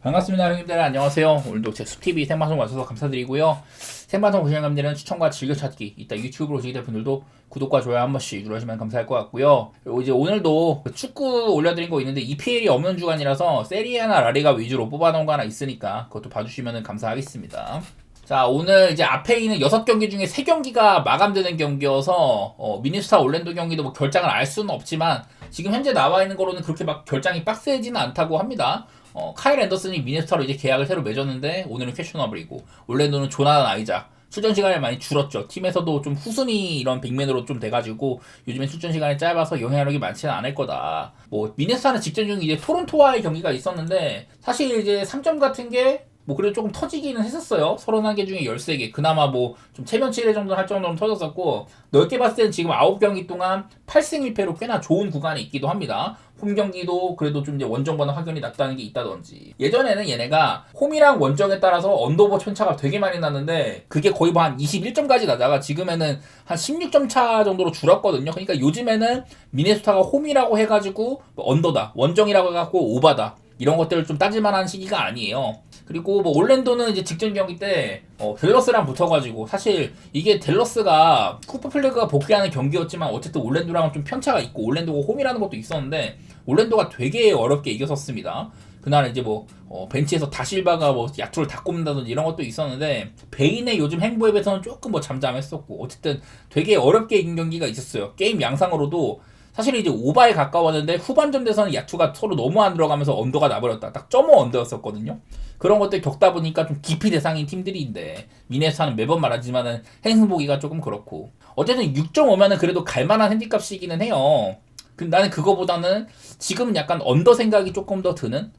반갑습니다, 형님들. 안녕하세요. 오늘도 제 숲TV 생방송 와주셔서 감사드리고요. 생방송 보시는 분들은 추천과 즐겨찾기, 이따 유튜브로 보시게 될 분들도 구독과 좋아요 한 번씩 눌러주시면 감사할 것 같고요. 그리고 이제 오늘도 축구 올려드린 거 있는데 EPL이 없는 주간이라서 세리아나 라리가 위주로 뽑아놓은 거 하나 있으니까 그것도 봐주시면 감사하겠습니다. 자, 오늘 이제 앞에 있는 6경기 중에 3경기가 마감되는 경기여서 미네소타 올랜도 경기도 뭐 결장을 알 수는 없지만 지금 현재 나와 있는 거로는 그렇게 막 결장이 빡세지는 않다고 합니다. 카일 앤더슨이 미네소타로 이제 계약을 새로 맺었는데 오늘은 퀘셔너블이고 올랜도는 조나단 아이작 출전 시간이 많이 줄었죠. 팀에서도 좀 후순위 이런 빅맨으로 좀 돼가지고 요즘에 출전 시간이 짧아서 영향력이 많지는 않을 거다. 뭐 미네소타는 직전 중에 이제 토론토와의 경기가 있었는데 사실 이제 3점 같은 게 뭐 그래도 조금 터지기는 했었어요. 31개 중에 13개. 그나마 뭐 좀 체면치레 정도 할 정도로 터졌었고 넓게 봤을 때는 지금 9경기 동안 8승 1패로 꽤나 좋은 구간이 있기도 합니다. 홈 경기도 그래도 좀 이제 원정보다 확연히 낫다는 게 있다든지. 예전에는 얘네가 홈이랑 원정에 따라서 언더오버 편차가 되게 많이 났는데 그게 거의 뭐 한 21점까지 나다가 지금에는 한 16점 차 정도로 줄었거든요. 그러니까 요즘에는 미네소타가 홈이라고 해가지고 뭐 언더다, 원정이라고 해갖고 오바다 이런 것들을 좀 따질만한 시기가 아니에요. 그리고 뭐 올랜도는 이제 직전 경기 때 댈러스랑 붙어가지고 사실 이게 댈러스가 쿠퍼 플래그가 복귀하는 경기였지만 어쨌든 올랜도랑은 좀 편차가 있고 올랜도가 홈이라는 것도 있었는데 올랜도가 되게 어렵게 이겼었습니다. 그날 이제 뭐 벤치에서 다실바가 뭐 야투를 다 꼽는다든지 이런 것도 있었는데 베인의 요즘 행보에 비해서는 조금 뭐 잠잠했었고 어쨌든 되게 어렵게 이긴 경기가 있었어요. 게임 양상으로도 사실 이제 오바에 가까웠는데 후반전 돼서는 야투가 서로 너무 안 들어가면서 언더가 나버렸다. 딱 0.5 언더였었거든요. 그런 것들 겪다 보니까 좀 기피 대상인 팀들인데 미네소타는 매번 말하지만은 행승보기가 조금 그렇고 어쨌든 6.5면은 그래도 갈만한 핸디값이기는 해요. 나는 그거보다는 지금은 약간 언더 생각이 조금 더 드는.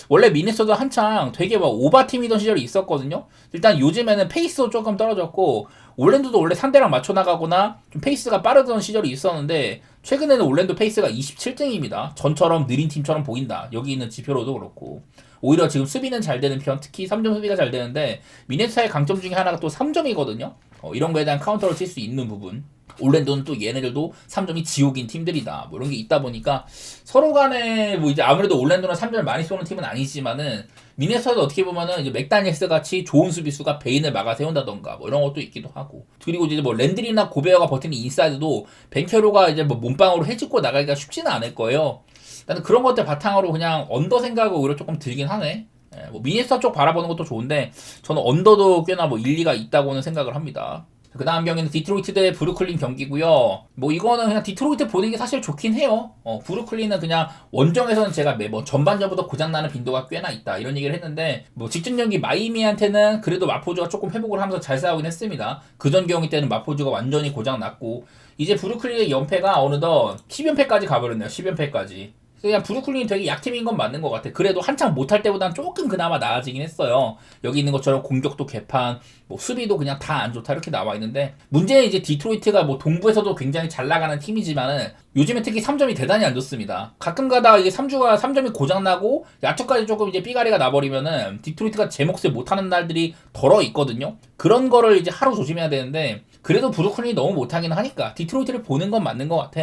원래 미네소타 한창 되게 막 오바 팀이던 시절이 있었거든요. 일단 요즘에는 페이스도 조금 떨어졌고 올랜도도 원래 상대랑 맞춰 나가거나 좀 페이스가 빠르던 시절이 있었는데 최근에는 올랜도 페이스가 27등입니다. 전처럼 느린 팀처럼 보인다. 여기 있는 지표로도 그렇고 오히려 지금 수비는 잘 되는 편, 특히 3점 수비가 잘 되는데 미네소타의 강점 중에 하나가 또 3점이거든요. 이런 거에 대한 카운터를 칠 수 있는 부분. 올랜도는 또 얘네들도 3점이 지옥인 팀들이다. 뭐 이런 게 있다 보니까 서로 간에 뭐 이제 아무래도 올랜도는 3점을 많이 쏘는 팀은 아니지만은 미네소타도 어떻게 보면은 이제 맥다니엘스 같이 좋은 수비수가 베인을 막아 세운다던가 뭐 이런 것도 있기도 하고. 그리고 이제 뭐 랜드리나 고베어가 버티는 인사이드도 벤케로가 이제 뭐 몸빵으로 해집고 나가기가 쉽지는 않을 거예요. 나는 그런 것들 바탕으로 그냥 언더 생각을 오히려 조금 들긴 하네. 뭐 미네소타 쪽 바라보는 것도 좋은데 저는 언더도 꽤나 뭐 일리가 있다고는 생각을 합니다. 그 다음 경기는 디트로이트 대 브루클린 경기고요. 뭐 이거는 그냥 디트로이트 보는 게 사실 좋긴 해요. 브루클린은 그냥 원정에서는 제가 매번 전반전부터 고장나는 빈도가 꽤나 있다 이런 얘기를 했는데 뭐 직전 경기 마이미한테는 그래도 마포주가 조금 회복을 하면서 잘 싸우긴 했습니다. 그전 경기 때는 마포주가 완전히 고장났고 이제 브루클린의 연패가 어느덧 10연패까지 가버렸네요. 10연패까지. 그냥 브루클린이 되게 약팀인 건 맞는 것 같아. 그래도 한창 못할 때보단 조금 그나마 나아지긴 했어요. 여기 있는 것처럼 공격도 개판, 뭐 수비도 그냥 다 안 좋다 이렇게 나와 있는데 문제는 이제 디트로이트가 뭐 동부에서도 굉장히 잘 나가는 팀이지만은 요즘에 특히 3점이 대단히 안 좋습니다. 가끔 가다가 이게 3점이 고장나고 야투까지 조금 이제 삐가리가 나버리면은 디트로이트가 제 몫을 못하는 날들이 덜어 있거든요. 그런 거를 이제 하루 조심해야 되는데 그래도 브루클린이 너무 못하긴 하니까 디트로이트를 보는 건 맞는 것 같아.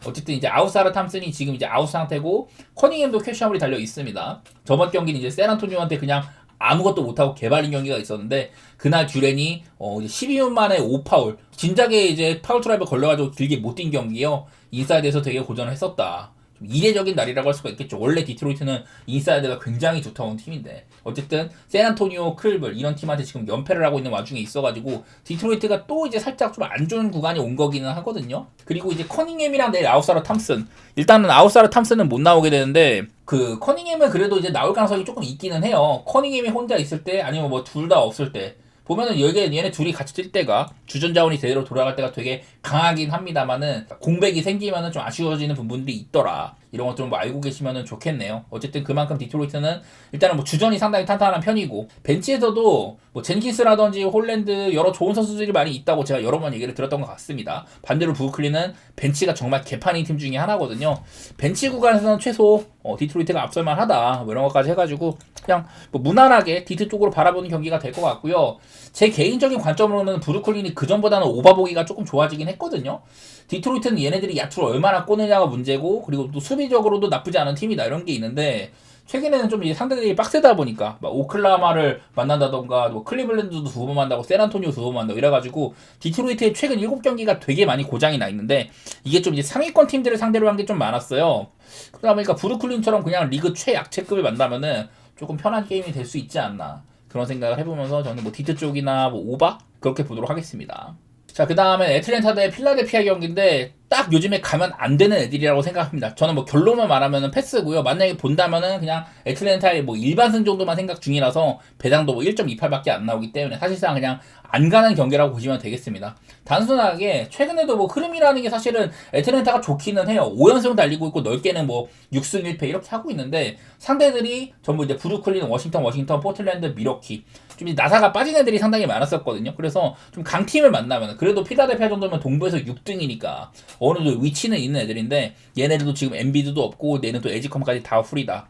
어쨌든 이제 아웃사르 탐슨이 지금 이제 아웃 상태고 커닝햄도 퀘셔너블이 달려 있습니다. 저번 경기는 이제 샌안토니오한테 그냥 아무것도 못하고 개발린 경기가 있었는데 그날 듀렌이 이제 12분 만에 5파울 진작에 이제 파울 트라이브 걸려가지고 길게 못 뛴 경기요. 인사이드에서 되게 고전을 했었다. 좀 이례적인 날이라고 할 수가 있겠죠. 원래 디트로이트는 인사이드가 굉장히 두터운 팀인데 어쨌든 샌안토니오, 클블 이런 팀한테 지금 연패를 하고 있는 와중에 있어가지고 디트로이트가 또 이제 살짝 좀 안 좋은 구간이 온 거기는 하거든요. 그리고 이제 커닝햄이랑 내일 아웃사르 탐슨 일단은 아웃사르 탐슨은 못 나오게 되는데 그 커닝햄은 그래도 이제 나올 가능성이 조금 있기는 해요. 커닝햄이 혼자 있을 때 아니면 뭐 둘 다 없을 때 보면은 얘네 둘이 같이 뛸 때가 주전 자원이 제대로 돌아갈 때가 되게 강하긴 합니다만은 공백이 생기면은 좀 아쉬워지는 부분들이 있더라. 이런 것들은 뭐 알고 계시면은 좋겠네요. 어쨌든 그만큼 디트로이트는 일단은 뭐 주전이 상당히 탄탄한 편이고 벤치에서도 뭐 젠킨스라든지 홀랜드 여러 좋은 선수들이 많이 있다고 제가 여러 번 얘기를 들었던 것 같습니다. 반대로 브루클린은 벤치가 정말 개판인 팀 중에 하나거든요. 벤치 구간에서는 최소 디트로이트가 앞설만 하다 뭐 이런 것까지 해가지고 그냥 뭐 무난하게 디트 쪽으로 바라보는 경기가 될 것 같고요. 제 개인적인 관점으로는 브루클린이 그전보다는 오바보기가 조금 좋아지긴 했거든요. 디트로이트는 얘네들이 야투를 얼마나 꼬느냐가 문제고 그리고 또 수비적으로도 나쁘지 않은 팀이다 이런 게 있는데 최근에는 좀 이제 상대들이 빡세다 보니까 막 오클라마를 만난다던가 뭐 클리블랜드도 2번 만나고 샌안토니오 2번 만나고 이래가지고 디트로이트의 최근 7경기가 되게 많이 고장이 나 있는데 이게 좀 이제 상위권 팀들을 상대로 한 게 좀 많았어요. 그러다 보니까 브루클린처럼 그냥 리그 최약체급을 만나면은 조금 편한 게임이 될 수 있지 않나 그런 생각을 해보면서 저는 뭐 디트 쪽이나 뭐 오바 그렇게 보도록 하겠습니다. 자, 그 다음에 애틀랜타 대 필라델피아 경기인데 딱 요즘에 가면 안 되는 애들이라고 생각합니다. 저는 뭐 결론만 말하면 패스고요. 만약에 본다면은 그냥 애틀랜타의 뭐 일반승 정도만 생각 중이라서 배당도 뭐 1.28밖에 안 나오기 때문에 사실상 그냥 안 가는 경기라고 보시면 되겠습니다. 단순하게 최근에도 뭐 흐름이라는 게 사실은 애틀랜타가 좋기는 해요. 5연승 달리고 있고 넓게는 뭐 6승 1패 이렇게 하고 있는데 상대들이 전부 이제 브루클린, 워싱턴, 포틀랜드, 미러키 좀 나사가 빠진 애들이 상당히 많았었거든요. 그래서 좀 강팀을 만나면 그래도 필라델피아 정도면 동부에서 6등이니까 어느 정도 위치는 있는 애들인데 얘네들도 지금 엔비드도 없고 얘는 또 에지컴까지 다 풀이다.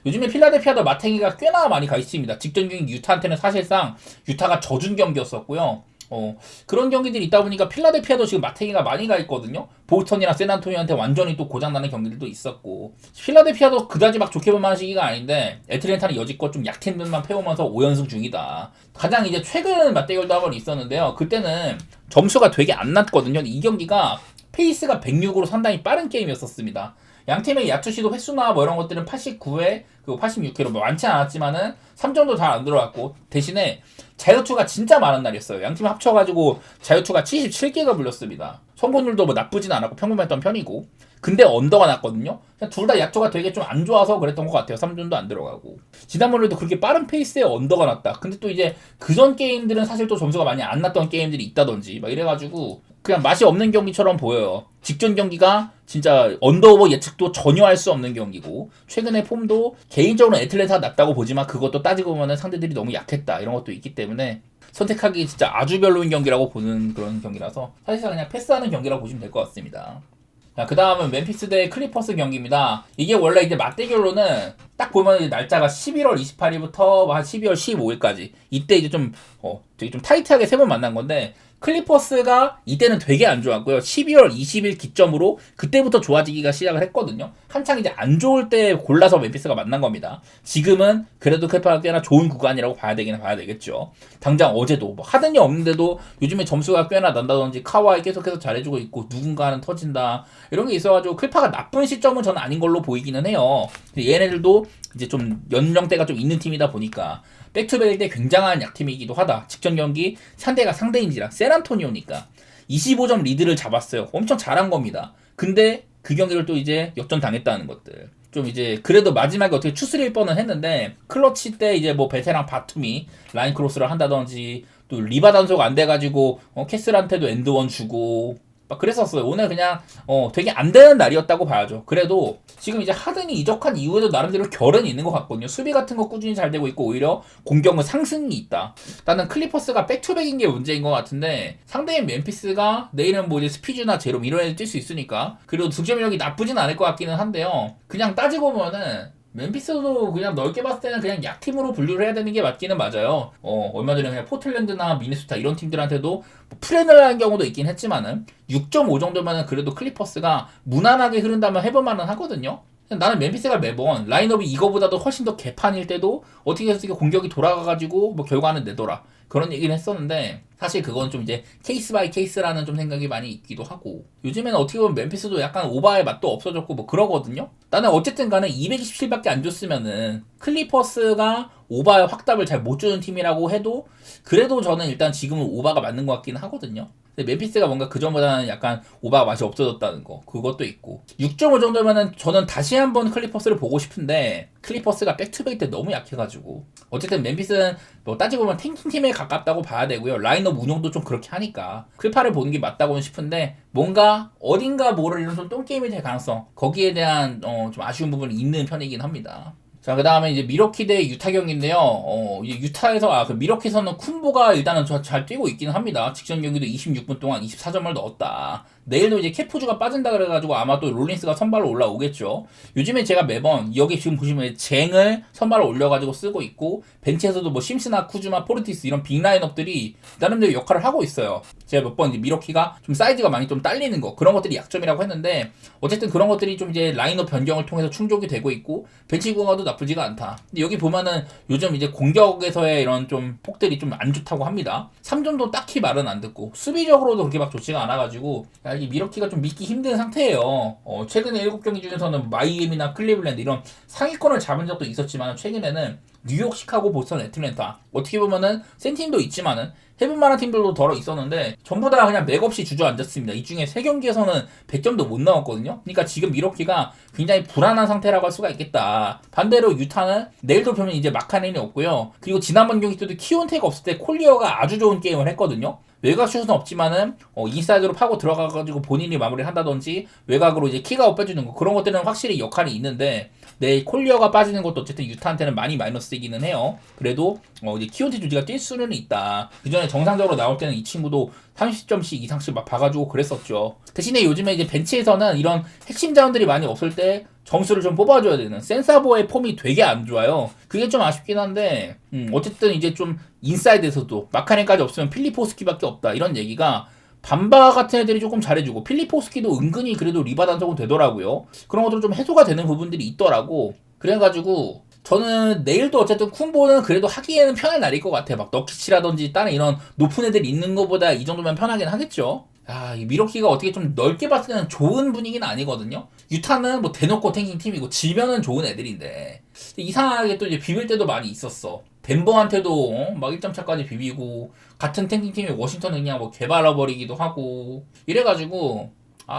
요즘에 필라델피아도 마탱이가 꽤나 많이 가 있습니다. 직전 경기 유타한테는 사실상 유타가 져준 경기였었고요. 그런 경기들이 있다 보니까 필라델피아도 지금 마탱이가 많이 가 있거든요. 보스턴이나 샌안토니오한테 완전히 또 고장나는 경기들도 있었고 필라델피아도 그다지 막 좋게 볼 만한 시기가 아닌데 애틀랜타는 여지껏 좀 약팀들만 패오면서 5연승 중이다. 가장 이제 최근 맞대결도 한 번 있었는데요. 그때는 점수가 되게 안 났거든요. 이 경기가 페이스가 106으로 상당히 빠른 게임이었었습니다. 양팀의 야투시도 횟수나 뭐 이런 것들은 89회 그리고 86회로 뭐 많지 않았지만은 3점도 잘 안 들어갔고 대신에 자유투가 진짜 많은 날이었어요. 양팀 합쳐가지고 자유투가 77개가 불렸습니다. 성공률도 뭐 나쁘진 않았고 평범했던 편이고 근데 언더가 났거든요. 둘 다 야투가 되게 좀 안 좋아서 그랬던 것 같아요. 3점도 안 들어가고 지난번에도 그렇게 빠른 페이스에 언더가 났다. 근데 또 이제 그전 게임들은 사실 또 점수가 많이 안 났던 게임들이 있다든지 막 이래가지고 그냥 맛이 없는 경기처럼 보여요. 직전 경기가 진짜 언더오버 예측도 전혀 할 수 없는 경기고 최근의 폼도 개인적으로 애틀랜타가 낫다고 보지만 그것도 따지고 보면 상대들이 너무 약했다 이런 것도 있기 때문에 선택하기 진짜 아주 별로인 경기라고 보는 그런 경기라서 사실상 그냥 패스하는 경기라고 보시면 될 것 같습니다. 자, 그 다음은 멤피스 대 클리퍼스 경기입니다. 이게 원래 이제 맞대결로는 딱 보면 이제 날짜가 11월 28일부터 한 12월 15일까지 이때 이제 되게 좀 타이트하게 세 번 만난 건데 클리퍼스가 이때는 되게 안 좋았고요. 12월 20일 기점으로 그때부터 좋아지기가 시작을 했거든요. 한창 이제 안 좋을 때 골라서 멤피스가 만난 겁니다. 지금은 그래도 클리퍼가 꽤나 좋은 구간이라고 봐야 되긴 봐야 되겠죠. 당장 어제도 뭐 하든이 없는데도 요즘에 점수가 꽤나 난다든지 카와이 계속해서 잘해주고 있고 누군가는 터진다 이런 게 있어가지고 클리퍼가 나쁜 시점은 저는 아닌 걸로 보이기는 해요. 얘네들도 이제 좀 연령대가 좀 있는 팀이다 보니까 백투백일 때 굉장한 약팀이기도 하다. 직전 경기 상대가 상대인지라 샌안토니오니까 25점 리드를 잡았어요. 엄청 잘한 겁니다. 근데 그 경기를 또 이제 역전 당했다는 것들. 좀 이제 그래도 마지막에 어떻게 추스릴 뻔은 했는데 클러치 때 이제 뭐 베테랑 바툼이 라인 크로스를 한다든지 또 리바 단속 안 돼가지고 캐슬한테도 엔드원 주고 막 그랬었어요. 오늘 그냥 되게 안 되는 날이었다고 봐야죠. 그래도 지금 이제 하든이 이적한 이후에도 나름대로 결은 있는 것 같거든요. 수비 같은 거 꾸준히 잘 되고 있고 오히려 공격은 상승이 있다. 나는 클리퍼스가 백투백인 게 문제인 것 같은데 상대인 멤피스가 내일은 뭐 이제 스피즈나 제롬 이런 애들 뛸 수 있으니까 그래도 득점력이 나쁘진 않을 것 같기는 한데요. 그냥 따지고 보면은 멤피스도 그냥 넓게 봤을 때는 그냥 약팀으로 분류를 해야 되는 게 맞기는 맞아요. 얼마 전에 그냥 포틀랜드나 미네소타 이런 팀들한테도 뭐 프레를 한 경우도 있긴 했지만은 6.5 정도면은 그래도 클리퍼스가 무난하게 흐른다면 해볼만은 하거든요. 나는 멤피스가 매번 라인업이 이거보다도 훨씬 더 개판일 때도 어떻게 해서 공격이 돌아가가지고 뭐 결과는 내더라 그런 얘기를 했었는데 사실 그건 좀 이제 케이스 바이 케이스라는 좀 생각이 많이 있기도 하고 요즘에는 어떻게 보면 멤피스도 약간 오바의 맛도 없어졌고 뭐 그러거든요. 나는 어쨌든 간에 227밖에 안 줬으면은 클리퍼스가 오바의 확답을 잘 못 주는 팀이라고 해도 그래도 저는 일단 지금은 오바가 맞는 것 같기는 하거든요. 근데 멤피스가 뭔가 그전보다는 약간 오바가 맛이 없어졌다는 거 그것도 있고 6.5 정도면은 저는 다시 한번 클리퍼스를 보고 싶은데 클리퍼스가 백투백 때 너무 약해가지고 어쨌든 멤피스는 뭐 따지고 보면 탱킹팀에 가깝다고 봐야 되고요. 라인업 운영도 좀 그렇게 하니까 클파를 보는 게 맞다고는 싶은데 뭔가 어딘가 모르는 좀 똥게임이 될 가능성 거기에 대한 좀 아쉬운 부분이 있는 편이긴 합니다. 자, 그 다음에 이제 미러키 대 유타 경기인데요. 이제 유타에서, 그 미러키에서는 쿤보가 일단은 잘 뛰고 있기는 합니다. 직전 경기도 26분 동안 24점을 넣었다. 내일도 이제 케푸주가 빠진다 그래가지고 아마 또 롤린스가 선발로 올라오겠죠. 요즘에 제가 매번 여기 지금 보시면 쟁을 선발로 올려가지고 쓰고 있고 벤치에서도 뭐 심스나 쿠즈마, 포르티스 이런 빅 라인업들이 나름대로 역할을 하고 있어요. 제가 몇 번 미러키가 좀 사이즈가 많이 좀 딸리는 거 그런 것들이 약점이라고 했는데 어쨌든 그런 것들이 좀 이제 라인업 변경을 통해서 충족이 되고 있고 벤치 구가도 나쁘지가 않다. 근데 여기 보면은 요즘 이제 공격에서의 이런 좀 폭들이 좀 안 좋다고 합니다. 3점도 딱히 말은 안 듣고 수비적으로도 그렇게 막 좋지가 않아가지고 이 미러키가 좀 믿기 힘든 상태예요. 최근에 7경기 중에서는 마이애미나 클리블랜드 이런 상위권을 잡은 적도 있었지만 최근에는 뉴욕, 시카고, 보스턴, 애틀랜타 어떻게 보면은 센 팀도 있지만은 해볼만한 팀들도 덜어 있었는데 전부 다 그냥 맥없이 주저앉았습니다. 이 중에 3경기에서는 100점도 못 나왔거든요. 그러니까 지금 미러키가 굉장히 불안한 상태라고 할 수가 있겠다. 반대로 유타는 내일도 보면 이제 마카넨이 없고요. 그리고 지난번 경기 때도 키온테가 없을 때 콜리어가 아주 좋은 게임을 했거든요. 외곽 슛은 없지만은 인사이드로 파고 들어가가지고 본인이 마무리를 한다든지 외곽으로 이제 킥아웃 빼주는 거 그런 것들은 확실히 역할이 있는데 콜리어가 빠지는 것도 어쨌든 유타한테는 많이 마이너스이기는 해요. 그래도 이제 키온테 조지가 뛸 수는 있다. 그 전에 정상적으로 나올 때는 이 친구도 30점씩 이상씩 막 봐가지고 그랬었죠. 대신에 요즘에 이제 벤치에서는 이런 핵심 자원들이 많이 없을 때 점수를 좀 뽑아줘야 되는 센사보의 폼이 되게 안 좋아요. 그게 좀 아쉽긴 한데 어쨌든 이제 좀 인사이드에서도 마카넨까지 없으면 필리포스키밖에 없다 이런 얘기가 반바 같은 애들이 조금 잘해주고 필리포스키도 은근히 그래도 리바 단속은 되더라고요. 그런 것도 좀 해소가 되는 부분들이 있더라고. 그래가지고 저는 내일도 어쨌든 쿤보는 그래도 하기에는 편할 날일 것 같아요. 막 너키치라든지 다른 이런 높은 애들이 있는 것보다 이 정도면 편하긴 하겠죠. 이 미러키가 어떻게 좀 넓게 봤을 때는 좋은 분위기는 아니거든요. 유타는 뭐 대놓고 탱킹 팀이고 지면은 좋은 애들인데 이상하게 또 이제 비빌 때도 많이 있었어. 덴버한테도 막 1점 차까지 비비고 같은 탱킹 팀이 워싱턴은 그냥 뭐 개발아버리기도 하고 이래가지고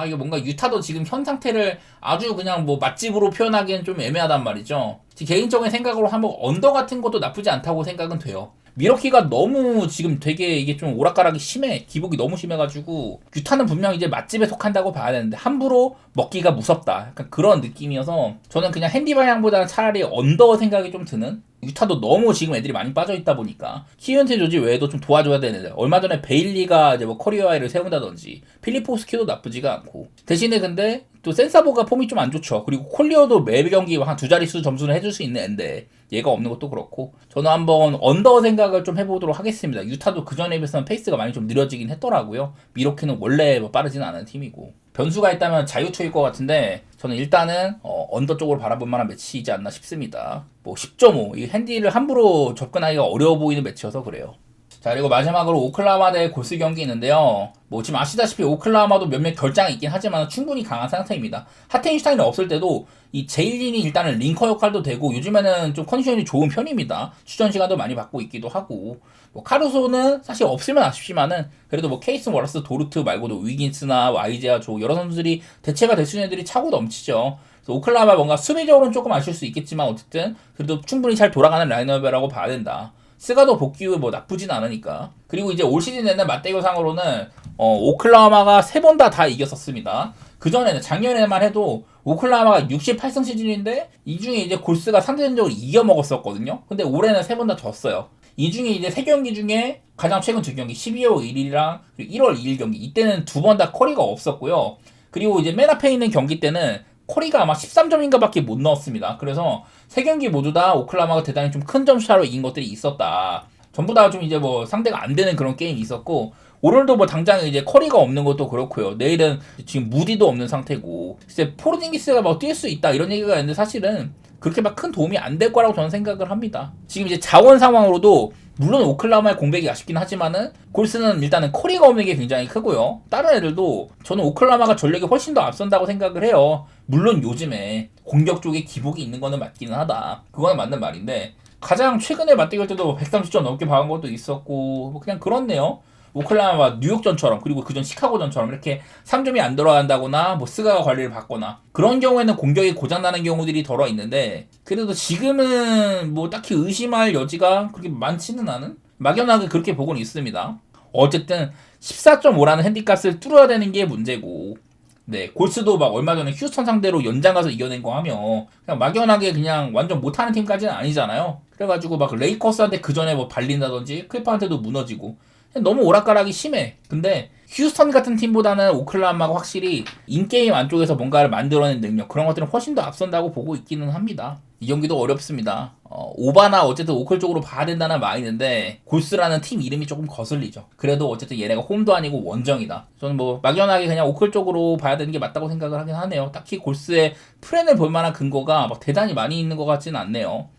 이게 뭔가 유타도 지금 현 상태를 아주 그냥 뭐 맛집으로 표현하기엔 좀 애매하단 말이죠. 제 개인적인 생각으로 한번 언더 같은 것도 나쁘지 않다고 생각은 돼요. 미러키가 너무 지금 되게 이게 좀 오락가락이 심해. 기복이 너무 심해가지고 유타는 분명 이제 맛집에 속한다고 봐야 되는데 함부로 먹기가 무섭다. 약간 그런 느낌이어서 저는 그냥 핸디 방향보다는 차라리 언더 생각이 좀 드는 유타도 너무 지금 애들이 많이 빠져있다 보니까 키온테 조지 외에도 좀 도와줘야 되는데 얼마 전에 베일리가 이제 뭐 커리어하이를 세운다든지 필리포스키도 나쁘지가 않고 대신에 근데 또 센사보가 폼이 좀 안 좋죠. 그리고 콜리어도 매 경기 한 2자릿수 점수는 해줄 수 있는 앤데 얘가 없는 것도 그렇고 저는 한번 언더 생각을 좀 해보도록 하겠습니다. 유타도 그 전에 비해서는 페이스가 많이 좀 느려지긴 했더라고요. 미러키는 원래 뭐 빠르지는 않은 팀이고 변수가 있다면 자유투일 것 같은데 저는 일단은 언더 쪽으로 바라볼 만한 매치이지 않나 싶습니다. 뭐 10.5 이 핸디를 함부로 접근하기가 어려워 보이는 매치여서 그래요. 자 그리고 마지막으로 오클라호마 대 골스 경기 있는데요. 뭐 지금 아시다시피 오클라호마도 몇몇 결장이 있긴 하지만 충분히 강한 상태입니다. 하텐슈타인이 없을 때도 이 제일린이 일단은 링커 역할도 되고 요즘에는 좀 컨디션이 좋은 편입니다. 출전 시간도 많이 받고 있기도 하고 뭐 카루소는 사실 없으면 아쉽지만은 그래도 뭐 케이스 워러스 도르트 말고도 위긴스나 와이제아 조 여러 선수들이 대체가 될 수 있는 애들이 차고 넘치죠. 오클라호마 뭔가 수비적으로는 조금 아쉬울 수 있겠지만 어쨌든 그래도 충분히 잘 돌아가는 라인업이라고 봐야 된다. 스가도 복귀 후 뭐 나쁘진 않으니까. 그리고 이제 올 시즌에는 맞대결상으로는 오클라호마가 3번 다 이겼었습니다. 그 전에는 작년에만 해도 오클라호마가 68승 시즌인데 이 중에 이제 골스가 상대적으로 이겨 먹었었거든요. 근데 올해는 3번 다 졌어요. 이 중에 이제 3경기 중에 가장 최근 2경기 12월 1일이랑 1월 2일 경기 이때는 2번 다 커리가 없었고요. 그리고 이제 맨 앞에 있는 경기 때는 커리가 아마 13점인가 밖에 못 넣었습니다. 그래서 3경기 모두 다 오클라호마가 대단히 좀 큰 점수차로 이긴 것들이 있었다. 전부 다 좀 이제 뭐 상대가 안 되는 그런 게임이 있었고 오늘도 뭐 당장 이제 커리가 없는 것도 그렇고요. 내일은 지금 무디도 없는 상태고 글쎄 포르징기스가 뭐 뛸 수 있다 이런 얘기가 있는데 사실은 그렇게 막 큰 도움이 안 될 거라고 저는 생각을 합니다. 지금 이제 자원 상황으로도 물론 오클라호마의 공백이 아쉽긴 하지만은 골스는 일단은 커리가 없는 게 굉장히 크고요. 다른 애들도 저는 오클라호마가 전력이 훨씬 더 앞선다고 생각을 해요. 물론 요즘에 공격 쪽에 기복이 있는 거는 맞기는 하다. 그거는 맞는 말인데 가장 최근에 맞대결 때도 130점 넘게 박은 것도 있었고 뭐 그냥 그렇네요. 오클라호마 뉴욕전처럼 그리고 그전 시카고전처럼 이렇게 3점이 안 들어간다거나 뭐 스가가 관리를 받거나 그런 경우에는 공격이 고장나는 경우들이 덜어 있는데 그래도 지금은 뭐 딱히 의심할 여지가 그렇게 많지는 않은 막연하게 그렇게 보고는 있습니다. 어쨌든 14.5라는 핸디값을 뚫어야 되는 게 문제고 네 골스도 막 얼마 전에 휴스턴 상대로 연장 가서 이겨낸 거 하며 그냥 막연하게 그냥 완전 못하는 팀까지는 아니잖아요. 그래가지고 막 레이커스한테 그 전에 뭐 발린다든지 클퍼한테도 무너지고 너무 오락가락이 심해. 근데 휴스턴 같은 팀보다는 오클라호마가 확실히 인게임 안쪽에서 뭔가를 만들어낸 능력 그런 것들은 훨씬 더 앞선다고 보고 있기는 합니다. 이 경기도 어렵습니다. 오바나 어쨌든 오클 쪽으로 봐야 된다는 마인드인데 골스라는 팀 이름이 조금 거슬리죠. 그래도 어쨌든 얘네가 홈도 아니고 원정이다. 저는 뭐 막연하게 그냥 오클 쪽으로 봐야 되는 게 맞다고 생각을 하긴 하네요. 딱히 골스의 플랜을 볼 만한 근거가 막 대단히 많이 있는 것 같지는 않네요.